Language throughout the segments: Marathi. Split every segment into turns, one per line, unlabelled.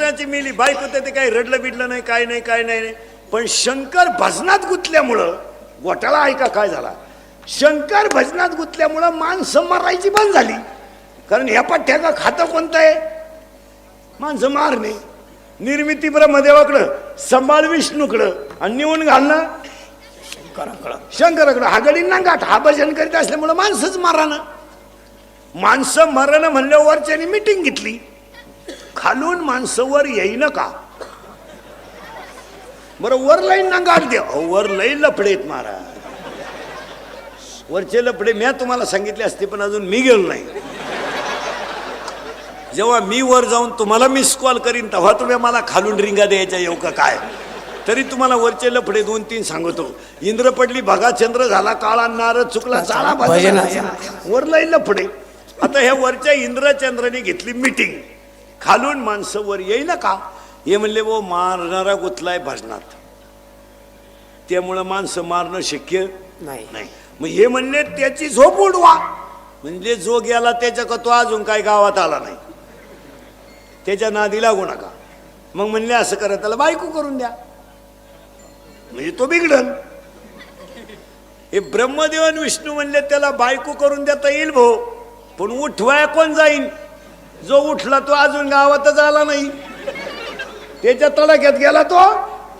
भजनाची मिली बायको तर ते काही रडलं बिडलं नाही, काय नाही काय नाही. पण शंकर भजनात गुंतल्यामुळं घोटाळा ऐका काय झाला. शंकर भजनात गुंतल्यामुळं माणसं मारायची बंद झाली. कारण ह्या पठ्ठ्याचं खातं कोणतं आहे? माणसं मारणे. निर्मिती ब्रह्मदेवाकडं, संभाळ विष्णूकडं आणि निवून घालणं शंकराकडं. हा गडींना गाठ. हा भजन करीत असल्यामुळं माणसंच मारानं. माणसं मरण म्हणल्यावर त्यांनी मिटिंग घेतली. खालून माणसं वर येईन का? बरं वर लाईन ना गाठ द्या. वर लई लफडेत महाराज. वरचे लफडे मी तुम्हाला सांगितले असते पण अजून मी गेलो नाही. जेव्हा मी वर जाऊन तुम्हाला मिस कॉल करीन तेव्हा तुम्ही मला खालून रिंगा द्यायच्या येऊ का काय? तरी तुम्हाला वरचे लफडे 2-3 सांगतो. इंद्र पडली भगा चंद्र झाला काळा नारद चुकला चाळा वर लई लफडे. आता ह्या वरच्या इंद्रचंद्राने घेतली मिटिंग. खालून माणसं वर येईना का? हे म्हणले वो मारणारा गुतलाय भजनात, त्यामुळं माणसं मारणं शक्य नाही. मग हे म्हणले त्याची झोप उडवा. म्हणजे जो गेला त्याच्या का तो अजून काय गावात आला नाही, त्याच्या नादी लागू नका. मग म्हणले असं करा त्याला बायको करून द्या म्हणजे तो बिघडल. हे ब्रह्मदेव आणि विष्णू म्हणले त्याला बायको करून देता येईल भाऊ, पण उठवाया कोण जाईन? जो उठला तो अजून गावातच आला नाही, त्याच्या तडाख्यात गेला तो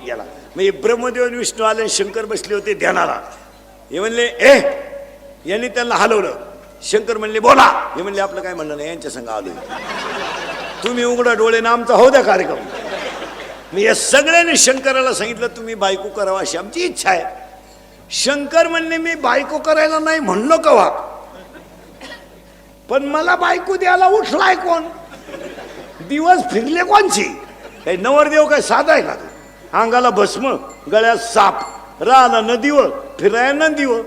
गेला. म्हणजे ब्रह्मदेव आणि विष्णू आले. शंकर बसले होते ध्यानाला. हे म्हणले यांनी त्यांना हलवलं. शंकर म्हणले बोला. हे म्हणले आपलं काय म्हणणं नाही, यांच्या संग आलोय. तुम्ही उघडा डोळे ना आमचा होऊ द्या कार्यक्रम. मी या सगळ्यांनी शंकराला सांगितलं तुम्ही बायको करावा अशी आमची इच्छा आहे. शंकर म्हणले मी बायको करायला नाही म्हणलो कवा, पण मला बायको द्यायला उठलाय कोण? दिवस फिरले कोणची? काही नवरदेव काय साधा आहे का? अंगाला भस्म, गळ्यात साप, राहला नदीवर फिराय नदीवर.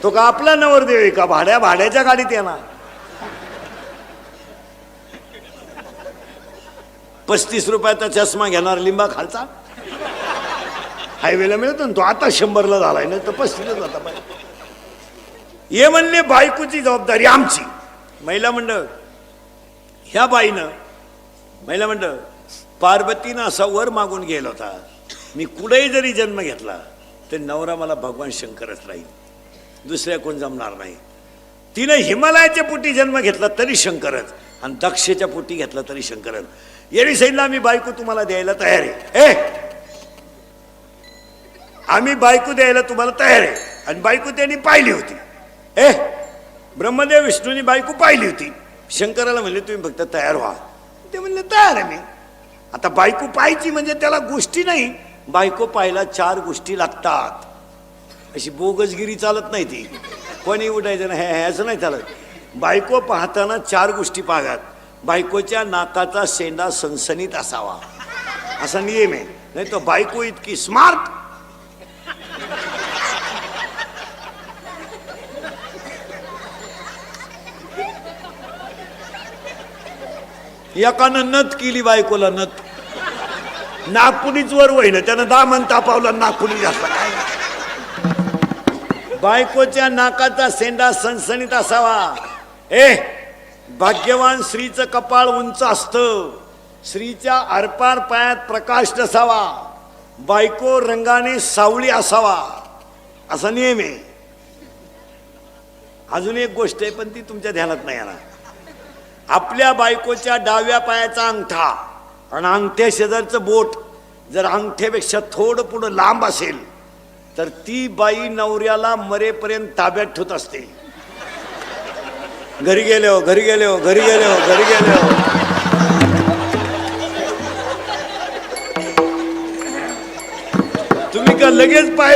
तो का आपला नवरदेव आहे का? भाड्याच्या गाडीत येणार. 35 रुपयाचा चष्मा घेणार लिंबा खालचा, हायवेला मिळतो ना तो. आता 100ला झालाय ना तर 35ला जाता पाहिजे. हे म्हणले बायकोची जबाबदारी आमची. महिला मंडळ ह्या बाईनं महिला मंडळ पार्वतीनं असा वर मागून गेला होता, मी कुठेही जरी जन्म घेतला तर नवरा मला भगवान शंकरच राहील, दुसऱ्या कोण जमणार नाही. तिनं हिमालयाच्या पोटी जन्म घेतला तरी शंकरच, आणि दक्षच्या पोटी घेतला तरी शंकरच. यांनी सांगितलं आम्ही बायको तुम्हाला द्यायला तयार आहे. आम्ही बायको द्यायला तुम्हाला तयार आहे. आणि बायको त्यांनी पाहिली होती. ब्रह्मदेव विष्णूंनी बायको पाहिली होती. शंकराला म्हणले तुम्ही फक्त तयार व्हा. ते म्हणले तयार आहे मी. आता बायको पाहायची म्हणजे त्याला गोष्टी नाही, बायको पाहायला 4 गोष्टी लागतात. अशी बोगसगिरी चालत नाही. ती कोणी उठायचं नाही ह्याचं नाही चालत. बायको पाहताना 4 गोष्टी पाहतात. बायकोच्या नाकाचा शेंडा सणसणीत असावा असा नियम आहे. नाही तर बायको इतकी स्मार्ट, एकानं नथ केली बायकोला, नथ नागपुडीच वर वहिलं त्यानं दामन तापावला, नागपुडी घातला. बायकोच्या नाकाचा शेंडा सणसणीत असावा. भाग्यवान स्त्रीचं कपाळ उंच असतं. स्त्रीच्या आरपार पायात प्रकाश नसावा. बायको रंगाने सावळी असावा असा नियम आहे. अजून एक गोष्ट आहे पण ती तुमच्या ध्यानात नाही येणार. आपल्या बायकोच्या डाव्या पायाचा अंगठा आणि अंगठ्या शेजारचं बोट जर अंगठ्यापेक्षा थोडं पुढं लांब असेल तर ती बाई नवऱ्याला मरेपर्यंत ताब्यात ठेवत असते. घरी गेले हो, घरी गेले हो, घरी गेले हो, घरी गेले हो. तुम्ही का लगेच पाय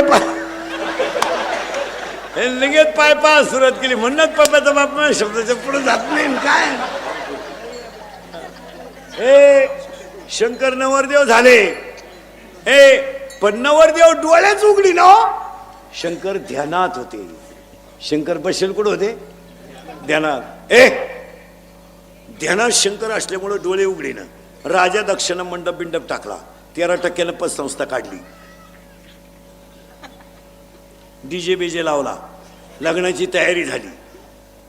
लगेच पाय सुरुवात केली म्हणूनच पप्पाचा बाप शब्दाच्या पुढे जात नाही काय. शंकर नवरदेव झाले. पण नवरदेव डोळ्याच उघडी ना. शंकर ध्यानात होते. शंकर बसेल कुठं होते? ध्यानात. ध्यानात शंकर असल्यामुळे डोळे उघडी ना. राजा दक्षिण मंडप बिंडप टाकला. 13% पतसंस्था काढली. डीजे बीजे लावला. लग्नाची तयारी झाली.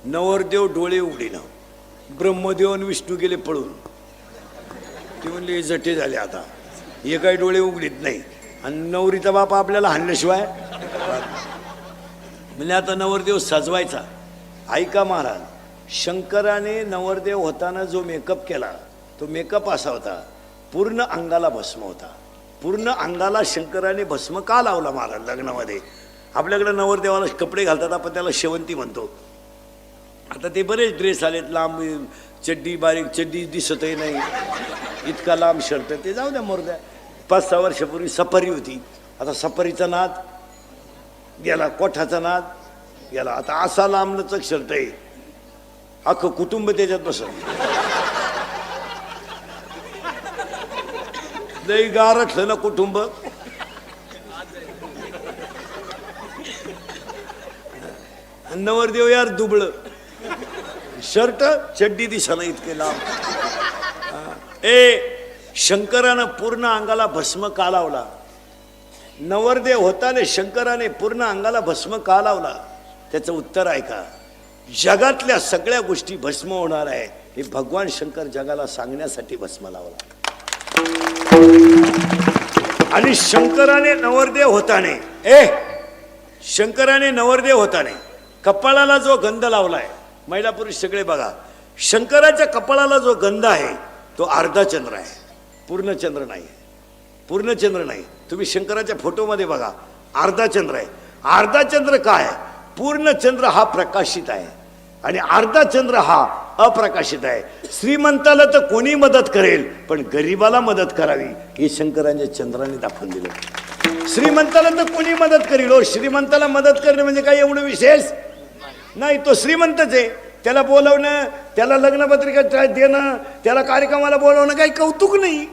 नवरदेव डोळे उघडी ना. ब्रह्मदेव आणि विष्णू गेले पळून. ती म्हणली जटे झाले आता, हे काही डोळे उघडीत नाही. आणि नवरीचा बाप आपल्याला हाणल्याशिवाय म्हणजे आता नवरदेव सजवायचा. ऐका महाराज, शंकराने नवरदेव होताना जो मेकअप केला तो मेकअप असा होता, पूर्ण अंगाला भस्म होता. पूर्ण अंगाला शंकराने भस्म का लावला महाराज लग्नामध्ये? आपल्याकडे नवरदेवाला कपडे घालतात, आपण त्याला शेवंती म्हणतो. आता ते बरेच ड्रेस आलेत, लांब चड्डी, बारीक चड्डी दिसतही नाही, इतका लांब शर्ट, ते जाऊ द्या मोरद्या. 5-6 वर्षापूर्वी सफारी होती, आता सफारीचा नाद गेला, कोठाचा नाद गेला. आता असा लांबलचक शर्ट आहे, अख्खं कुटुंब त्याच्यात बसत. लई गारठलं ना कुटुंब. नवरदेव यार दुबळ, शर्ट चड्डी दिसाना इतके लांब. शंकरानं पूर्ण अंगाला भस्म का लावला? नवरदेव होताने शंकराने पूर्ण अंगाला भस्म का लावला? त्याचं उत्तर ऐका. जगातल्या सगळ्या गोष्टी भस्म होणार आहे हे भगवान शंकर जगाला सांगण्यासाठी भस्म लावला. आणि शंकराने नवरदेव होताने कपाळाला जो गंध लावलाय, महिला पुरुष सगळे बघा, शंकराच्या कपाळाला जो गंध आहे तो अर्धा चंद्र आहे, पूर्ण चंद्र नाही. पूर्ण चंद्र नाही. तुम्ही शंकराच्या फोटोमध्ये बघा, अर्धा चंद्र आहे. अर्धा चंद्र काय? पूर्ण चंद्र हा प्रकाशित आहे आणि अर्धा चंद्र हा अप्रकाशित आहे. श्रीमंताला तर कोणी मदत करेल, पण गरीबाला मदत करावी हे शंकरांच्या चंद्राने दाखवून दिलं. श्रीमंताला तर कोणी मदत करेल, हो श्रीमंताला मदत करणं म्हणजे काय एवढं विशेष नाही. तो श्रीमंतच आहे, त्याला बोलवणं, त्याला लग्नपत्रिका देणं, त्याला कार्यक्रमाला बोलवणं काही कौतुक नाही.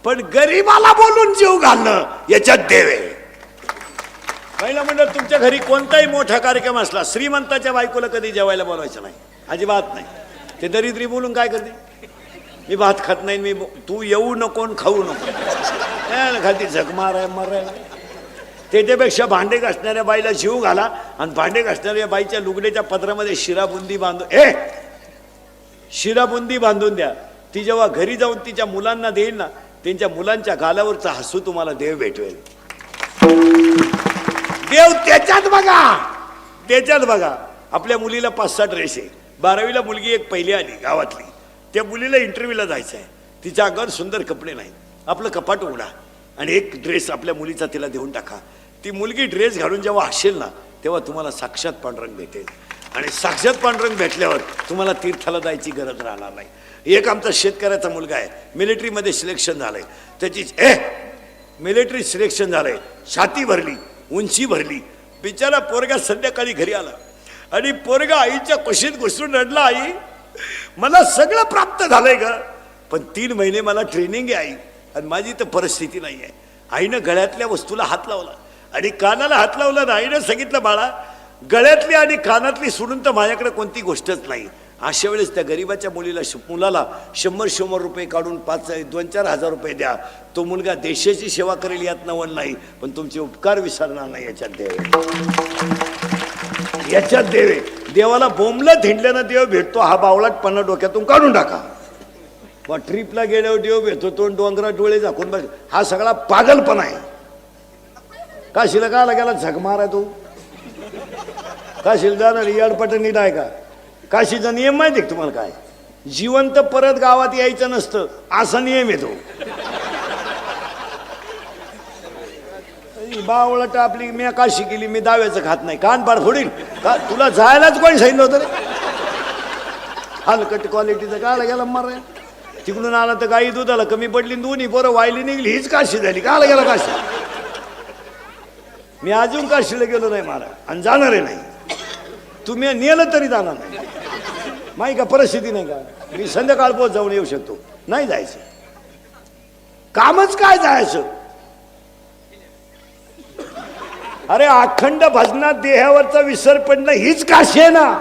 पण गरीबाला बोलून जीव घालणं याच्यात देव आहे. पहिला म्हणलं, तुमच्या घरी कोणताही मोठा कार्यक्रम असला, श्रीमंताच्या बायकोला कधी जेवायला बोलवायचं नाही, अजिबात नाही. ते दरिद्री बोलून काय करते, मी भात खात नाही, मी तू येऊ नको खाऊ नको, खाली झक मारायला. त्याच्यापेक्षा भांडे घासणाऱ्या बाईला जीव घाला आणि भांडे घासणाऱ्या बाईच्या लुगड्याच्या पदरामध्ये शिराबुंदी बांधून द्या. ती जेव्हा घरी जाऊन तिच्या मुलांना देईल ना, त्यांच्या मुलांच्या गालावरचा हसू तुम्हाला देव भेटवेल. देव त्याच्यात बघा. आपल्या मुलीला 5-6 ड्रेस आहे. 12वीला मुलगी एक पहिली आली गावातली, त्या मुलीला इंटरव्ह्यूला जायचं आहे, तिच्या अंगावर सुंदर कपडे नाही. आपलं कपाट उघडा आणि एक ड्रेस आपल्या मुलीचा तिला देऊन टाका. ती मुलगी ड्रेस घालून जेव्हा हसेल ना, तेव्हा तुम्हाला साक्षात पांडुरंग भेटेल. आणि साक्षात पांडुरंग भेटल्यावर तुम्हाला तीर्थाला जायची गरज राहणार नाही. एक आमचा शेतकऱ्याचा मुलगा आहे, मिलिटरीमध्ये सिलेक्शन झालंय, त्याची मिलिटरी सिलेक्शन झालंय, छाती भरली, उंची भरली, बिचारा पोरगा संध्याकाळी घरी आला आणि पोरगा आईच्या कुशीत घुसून रडला, आई मला सगळं प्राप्त झालंय ग, पण 3 महिने मला ट्रेनिंग आहे आई, आणि माझी तर परिस्थिती नाही आहे. आईनं गळ्यातल्या वस्तूला हात लावला आणि कानाला हात लावला आणि आईनं सांगितलं, बाळा गळ्यातली आणि कानातली सोडून तर माझ्याकडे कोणती गोष्टच नाही. अशा वेळेस त्या गरीबाच्या मुलाला 100 रुपये काढून 2-4 हजार रुपये द्या. तो मुलगा देशाची सेवा करेल यात नवल नाही, पण तुमचे उपकार विसरणार नाही याच्यात देव. देवाला बोंबलं थिंडल्यानं देव भेटतो, हा बावळाटपणा डोक्यातून काढून टाका. मग ट्रिपला गेल्यावर देव भेटतो, तो डोंगरात डोळे झाकून बघ, हा सगळा पागलपणा आहे. काशीला का लागायला झक माराय तू? काशीला जाणार याडपट नीट आहे का? काशीचा नियम माहिती आहे तुम्हाला काय? जिवंत परत गावात यायचं नसतं, असा नियम येतो. बावळट आपली मी काशी केली, मी दाव्याचं खात नाही, कान पाड फोडील का? तुला जायलाच कोणी सांगितलं होतं रे? हलकट क्वालिटीचं का गेला मार. तिकडून आला तर गाई दुधाला कमी पडली, दोन्ही पोरं वायली निघली, हीच काशी झाली. का गेला काशी? मी अजून काशीला गेलो नाही महाराज, आणि जाणारे नाही. तुम्ही नेलं तरी जाणार नाही. माही का परिस्थिती नाही का? मी संध्याकाळ पोहोच जाऊन येऊ शकतो, नाही जायचं. कामच काय जायचं? अरे अखंड भजनात देहावरचा विसर पडणं हीच काशी आहे ना.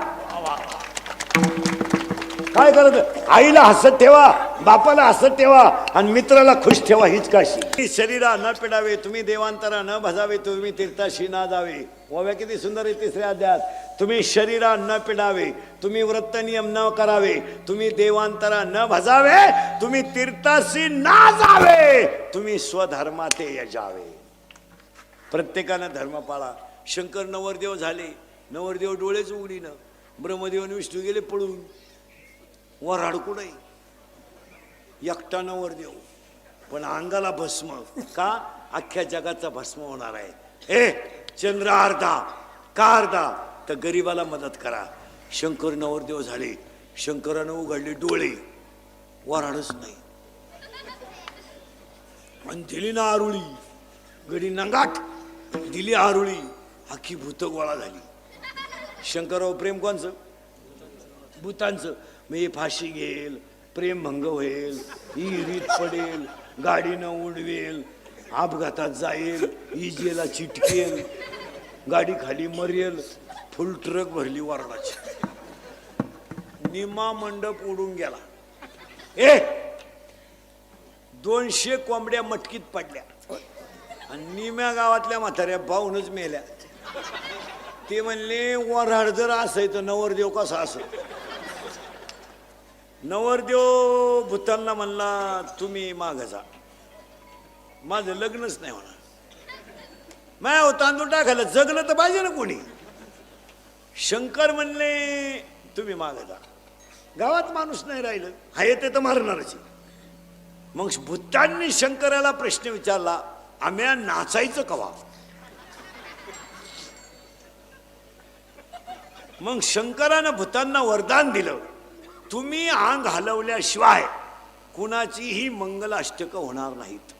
काय करत? आईला हसत ठेवा, बापाला हसत ठेवा आणि मित्राला खुश ठेवा, हीच काशी. शरीरा न पिडावे तुम्ही देवांतरा न भजावे, तुम्ही तीर्थाशी ना जावे. ओव्या किती सुंदर आहे 3ऱ्या अध्यायात. तुम्ही शरीरा न पिडावे, तुम्ही व्रत नियम न करावे, तुम्ही देवांतरा न भजावे, तुम्ही तीर्थासी ना जावे, तुम्ही स्वधर्माते यजावे. प्रत्येकानं धर्म पाळा. शंकर नवरदेव झाले, नवरदेव डोळेच उघडीनं, ब्रह्मदेव आणि विष्णू गेले पळून. वराड कुठे एकटा नवरदेव, पण अंगाला भस्म. का? अख्ख्या जगाचा भस्म होणार आहे. ए चंद्र अर्धा का अर्धा, तर गरीबाला मदत करा. शंकर नवरदेव झाले, शंकरानं उघडले डोळे, वराडच नाही. आणि दिली ना आरुळी, गडी नंगाट दिली आरुळी, अख्खी भूत गोळा झाली. शंकरावर प्रेम कोणचं? भूतांचं. मग हे फाशी घेईल, प्रेम भंग होईल, इरीत पडेल, गाडीनं उडवेल, अपघातात जाईल, इजेला चिटकेल, गाडी खाली मरेल. फुल ट्रक भरली वराडाची, निमा मंडप उडून गेला. 200 कोंबड्या मटकीत पडल्या आणि निम्या गावातल्या म्हाताऱ्या पाहूनच मेल्या. ते म्हणले वराड जर असाय तर नवरदेव कसा असं. नवरदेव भूतांना म्हणला तुम्ही माग जा, माझं लग्नच नाही होणार. माया तांदूळ टाकायला जगलं तर पाहिजे ना कोणी. शंकर म्हणले तुम्ही माग जा, गावात माणूस नाही राहिलं, हाय ते तर मारणारच. मग भूतांनी शंकराला प्रश्न विचारला, आम्ही नाचायचं कवा? मग शंकरानं भूतांना वरदान दिलं, तुम्ही अंग हलवल्याशिवाय कुणाचीही मंगलाष्टक होणार नाहीत.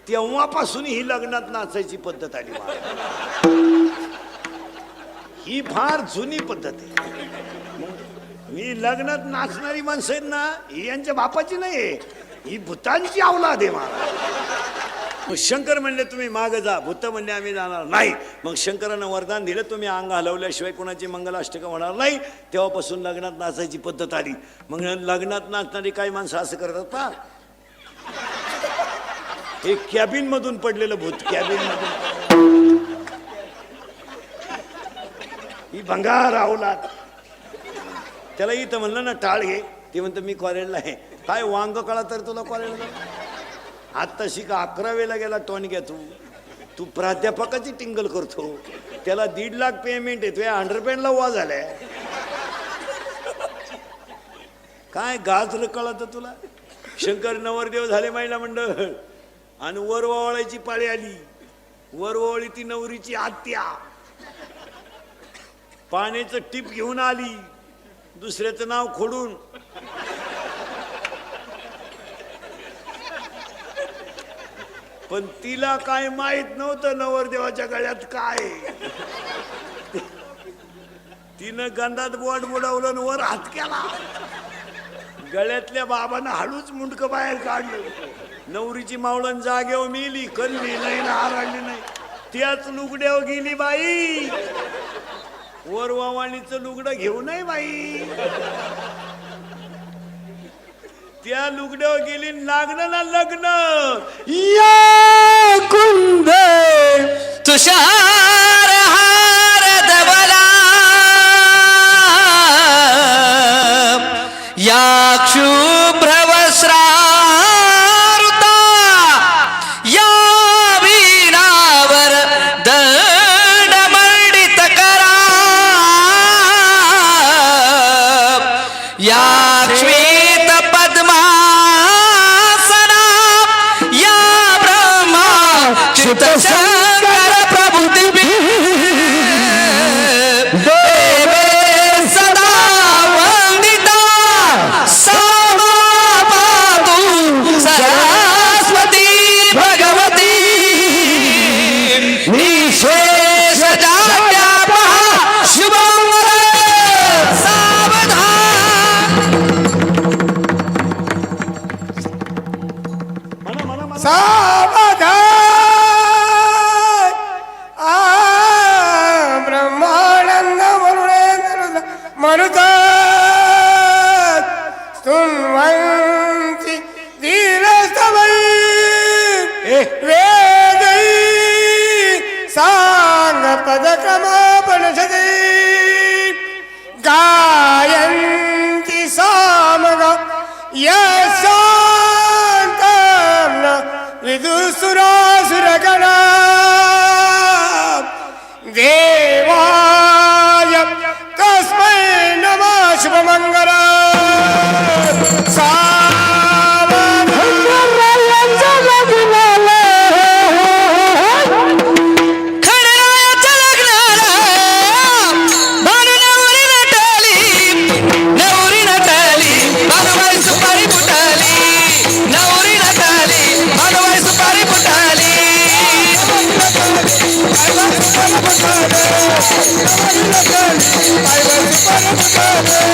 तेव्हापासून ही लग्नात नाचायची पद्धत आली. ही फार जुनी पद्धत आहे. मी लग्नात नाचणारी माणसं आहेत ना, ही यांच्या बापाची नाही, ही भूतांची अवलाद आहे मला. शंकर म्हणले तुम्ही माग जा, भूत म्हणले आम्ही जाणार नाही. मग शंकरानं वरदान दिलं, तुम्ही अंग हलवल्याशिवाय कोणाची मंगलाष्टक होणार नाही. तेव्हापासून लग्नात नाचायची पद्धत आली. मग लग्नात नाचणारी काही माणसं असं करतात पा, हे कॅबिन मधून पडलेलं भूत, कॅबिन मधून, ही भंगार अवलाद. त्याला इथं म्हणलं ना टाळ घे, ते म्हणतं मी कॉलेजला आहे. काय वांग कळा तर तुला कॉलेजला? आत्ता शिका 11वीला गेला टॉनिक तू, तू प्राध्यापकाची टिंगल करतो. त्याला 1.5 लाख पेमेंट आहे, तुझ्या अंडरपॅन्टला वा झालाय. काय गाजर कळत तुला? शंकर नवरदेव झाले महिला मंडळ आणि वर वावळायची पाळी आली. वर वावळी ती नवरीची आत्या पाण्याचं टीप घेऊन आली, दुसऱ्याचं नाव खोडून. पण तिला काय माहित नव्हतं नवरदेवाच्या गळ्यात काय. तिनं गंधात बोट बुडवलं, वर हात केला. गळ्यातल्या बाबांना हळूच मुंडकं बाहेर काढलं. नवरीची मावळण जागेवर मेली, कल्ली नाही ना आरडली नाही. त्याच लुगड्यावर गेली बाई. वर वावाणीचं लुगडं घेऊ नये बाई. त्या लुगड्यावर गेली, लागलं ना लग्न.
या कुंद तुषार हार दवला, या शुभ्र वस्त्रारुता, या वीणावर दंड मंडित करा, या श्वेत पद्मासना, या ब्रह्मा च्युत शंकर प्रभुती देवे सदा वंदिता, सामा पातु सरस्वती भगवती, निशेष जाप्यापहा शुभंगर सावधान.
सावधान ब्रह्मानंद मरुत स्तुन्वन्ति धीरस्तवै वेदै सांग पदक्रमापणशते. पाय बस परम